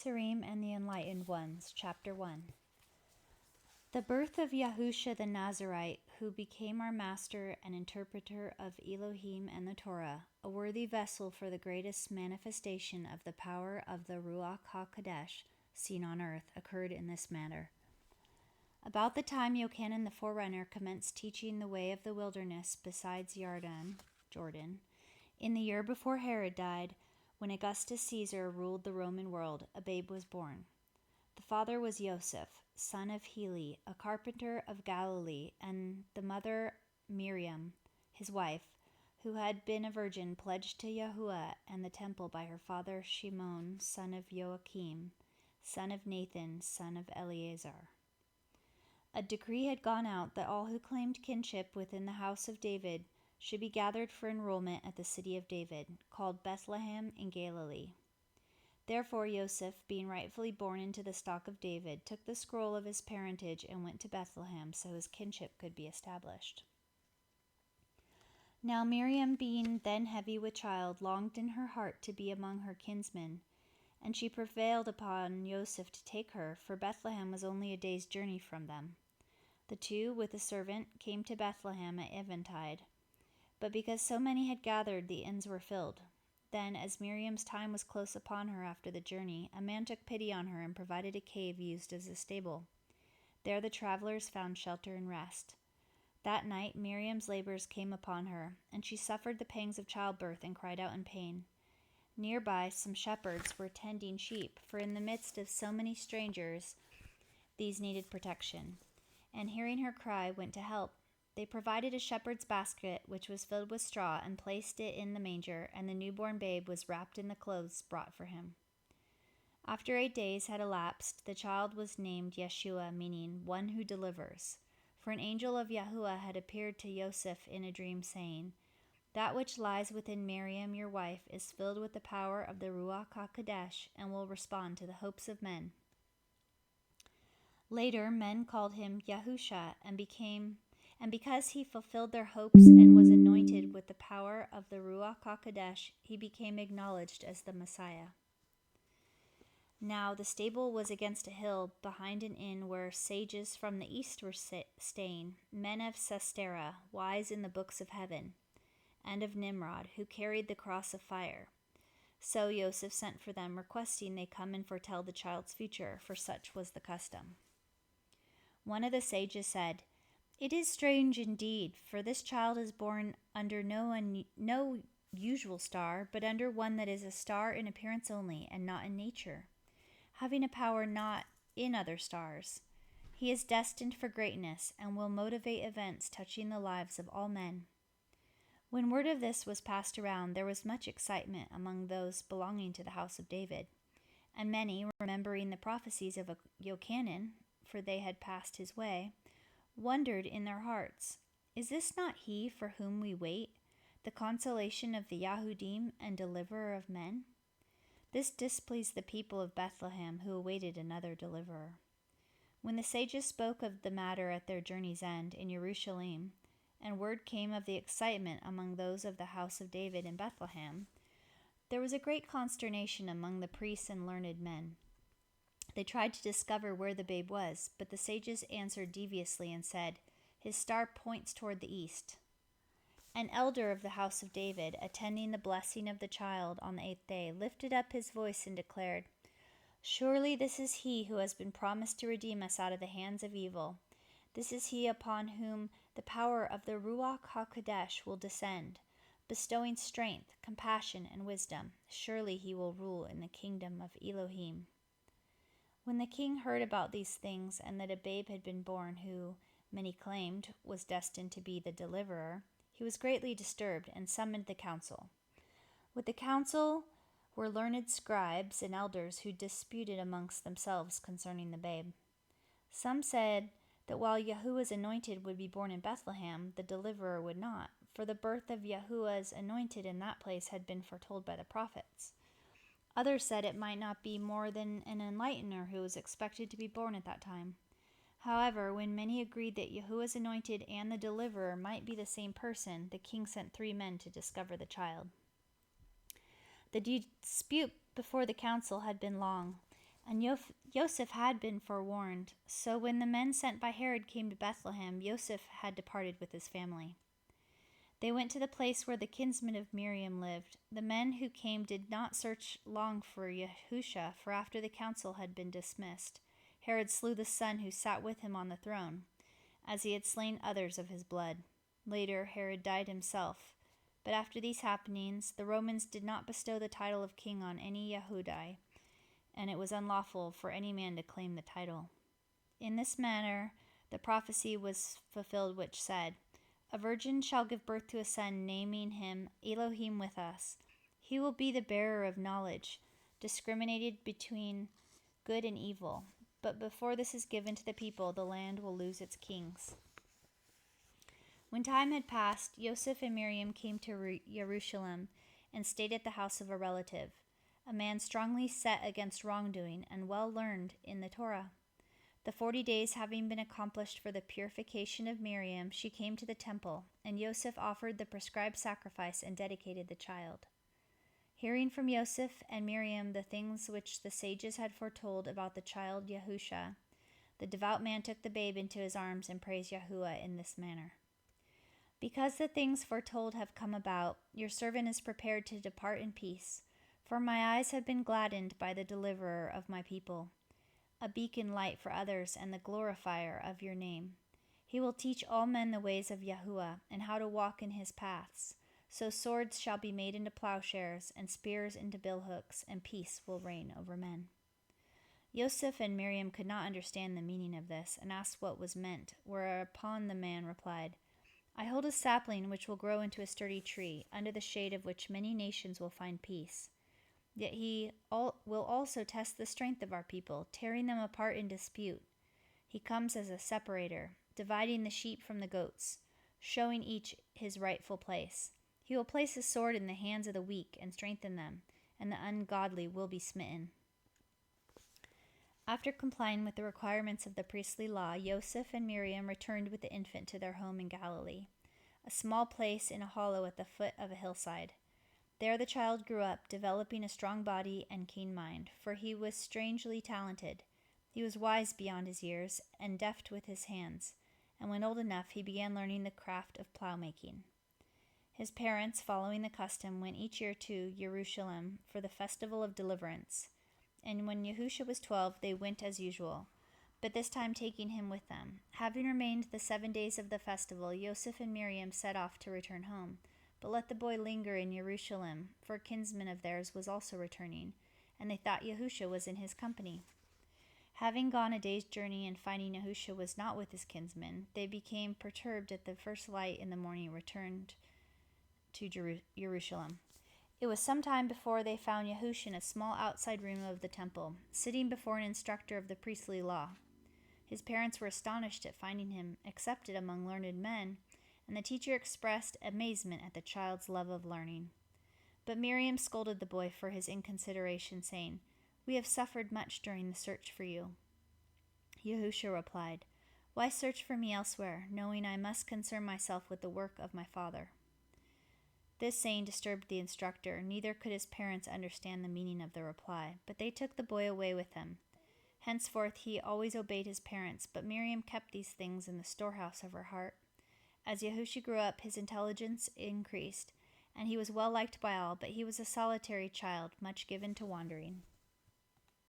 Nasarim and the Enlightened Ones, Chapter 1. The birth of Yahusha the Nazarite, who became our master and interpreter of Elohim and the Torah, a worthy vessel for the greatest manifestation of the power of the Ruach HaKodesh seen on earth, occurred in this manner. About the time Yochanan the forerunner commenced teaching the way of the wilderness besides Jordan, in the year before Herod died, when Augustus Caesar ruled the Roman world, a babe was born. The father was Joseph, son of Heli, a carpenter of Galilee, and the mother Miriam, his wife, who had been a virgin pledged to Yahuwah and the temple by her father Shimon, son of Joachim, son of Nathan, son of Eleazar. A decree had gone out that all who claimed kinship within the house of David should be gathered for enrollment at the city of David, called Bethlehem in Galilee. Therefore Joseph, being rightfully born into the stock of David, took the scroll of his parentage and went to Bethlehem so his kinship could be established. Now Miriam, being then heavy with child, longed in her heart to be among her kinsmen, and she prevailed upon Joseph to take her, for Bethlehem was only a day's journey from them. The two, with a servant, came to Bethlehem at eventide. But because so many had gathered, the inns were filled. Then, as Miriam's time was close upon her after the journey, a man took pity on her and provided a cave used as a stable. There the travelers found shelter and rest. That night Miriam's labors came upon her, and she suffered the pangs of childbirth and cried out in pain. Nearby some shepherds were tending sheep, for in the midst of so many strangers these needed protection, and hearing her cry went to help. They provided a shepherd's basket, which was filled with straw, and placed it in the manger, and the newborn babe was wrapped in the clothes brought for him. After 8 days had elapsed, the child was named Yeshua, meaning one who delivers. For an angel of Yahuwah had appeared to Joseph in a dream, saying, "That which lies within Miriam your wife is filled with the power of the Ruach HaKodesh, and will respond to the hopes of men." Later men called him Yahusha, and because he fulfilled their hopes and was anointed with the power of the Ruach HaKodesh, he became acknowledged as the Messiah. Now the stable was against a hill behind an inn where sages from the east were staying, men of Sestera, wise in the books of heaven, and of Nimrod, who carried the cross of fire. So Joseph sent for them, requesting they come and foretell the child's future, for such was the custom. One of the sages said, "It is strange indeed, for this child is born under no usual star, but under one that is a star in appearance only, and not in nature, having a power not in other stars. He is destined for greatness, and will motivate events touching the lives of all men." When word of this was passed around, there was much excitement among those belonging to the house of David, and many, remembering the prophecies of Yochanan, for they had passed his way, wondered in their hearts, "Is this not he for whom we wait, the consolation of the Yahudim and deliverer of men?" This displeased the people of Bethlehem, who awaited another deliverer. When the sages spoke of the matter at their journey's end in Jerusalem, and word came of the excitement among those of the house of David in Bethlehem, there was a great consternation among the priests and learned men. They tried to discover where the babe was, but the sages answered deviously and said, "His star points toward the east." An elder of the house of David, attending the blessing of the child on the 8th day, lifted up his voice and declared, "Surely this is he who has been promised to redeem us out of the hands of evil. This is he upon whom the power of the Ruach HaKodesh will descend, bestowing strength, compassion, and wisdom. Surely he will rule in the kingdom of Elohim." When the king heard about these things, and that a babe had been born who, many claimed, was destined to be the deliverer, he was greatly disturbed and summoned the council. With the council were learned scribes and elders who disputed amongst themselves concerning the babe. Some said that while Yahuwah's anointed would be born in Bethlehem, the deliverer would not, for the birth of Yahuwah's anointed in that place had been foretold by the prophets. Others said it might not be more than an enlightener who was expected to be born at that time. However, when many agreed that Yahuwah's anointed and the deliverer might be the same person, the king sent 3 men to discover the child. The dispute before the council had been long, And Joseph had been forewarned. So when the men sent by Herod came to Bethlehem, Joseph had departed with his family. They went to the place where the kinsman of Miriam lived. The men who came did not search long for Yahusha, for after the council had been dismissed, Herod slew the son who sat with him on the throne, as he had slain others of his blood. Later, Herod died himself. But after these happenings, the Romans did not bestow the title of king on any Yahudi, and it was unlawful for any man to claim the title. In this manner, the prophecy was fulfilled which said, "A virgin shall give birth to a son, naming him Elohim with us. He will be the bearer of knowledge, discriminated between good and evil. But before this is given to the people, the land will lose its kings." When time had passed, Joseph and Miriam came to Jerusalem and stayed at the house of a relative, a man strongly set against wrongdoing and well learned in the Torah. The 40 days having been accomplished for the purification of Miriam, she came to the temple, and Joseph offered the prescribed sacrifice and dedicated the child. Hearing from Joseph and Miriam the things which the sages had foretold about the child Yahusha, the devout man took the babe into his arms and praised Yahuwah in this manner. "Because the things foretold have come about, your servant is prepared to depart in peace, for my eyes have been gladdened by the deliverer of my people, a beacon light for others and the glorifier of your name. He will teach all men the ways of Yahuwah and how to walk in his paths. So swords shall be made into plowshares and spears into billhooks, and peace will reign over men." Joseph and Miriam could not understand the meaning of this and asked what was meant, whereupon the man replied, "I hold a sapling which will grow into a sturdy tree, under the shade of which many nations will find peace. Yet he will also test the strength of our people, tearing them apart in dispute. He comes as a separator, dividing the sheep from the goats, showing each his rightful place. He will place his sword in the hands of the weak and strengthen them, and the ungodly will be smitten." After complying with the requirements of the priestly law, Joseph and Miriam returned with the infant to their home in Galilee, a small place in a hollow at the foot of a hillside. There the child grew up, developing a strong body and keen mind, for he was strangely talented. He was wise beyond his years and deft with his hands, and when old enough he began learning the craft of plow-making. His parents, following the custom, went each year to Jerusalem for the festival of deliverance, and when Yahusha was 12, they went as usual, but this time taking him with them. Having remained the 7 days of the festival, Joseph and Miriam set off to return home, but let the boy linger in Jerusalem, for a kinsman of theirs was also returning, and they thought Yahusha was in his company. Having gone a day's journey and finding Yahusha was not with his kinsman, they became perturbed at the first light in the morning, returned to Jerusalem. It was some time before they found Yahusha in a small outside room of the temple, sitting before an instructor of the priestly law. His parents were astonished at finding him accepted among learned men, and the teacher expressed amazement at the child's love of learning. But Miriam scolded the boy for his inconsideration, saying, "We have suffered much during the search for you." Yahusha replied, "Why search for me elsewhere, knowing I must concern myself with the work of my Father?" This saying disturbed the instructor. Neither could his parents understand the meaning of the reply, but they took the boy away with them. Henceforth he always obeyed his parents, but Miriam kept these things in the storehouse of her heart. As Yahusha grew up, his intelligence increased, and he was well liked by all, but he was a solitary child, much given to wandering.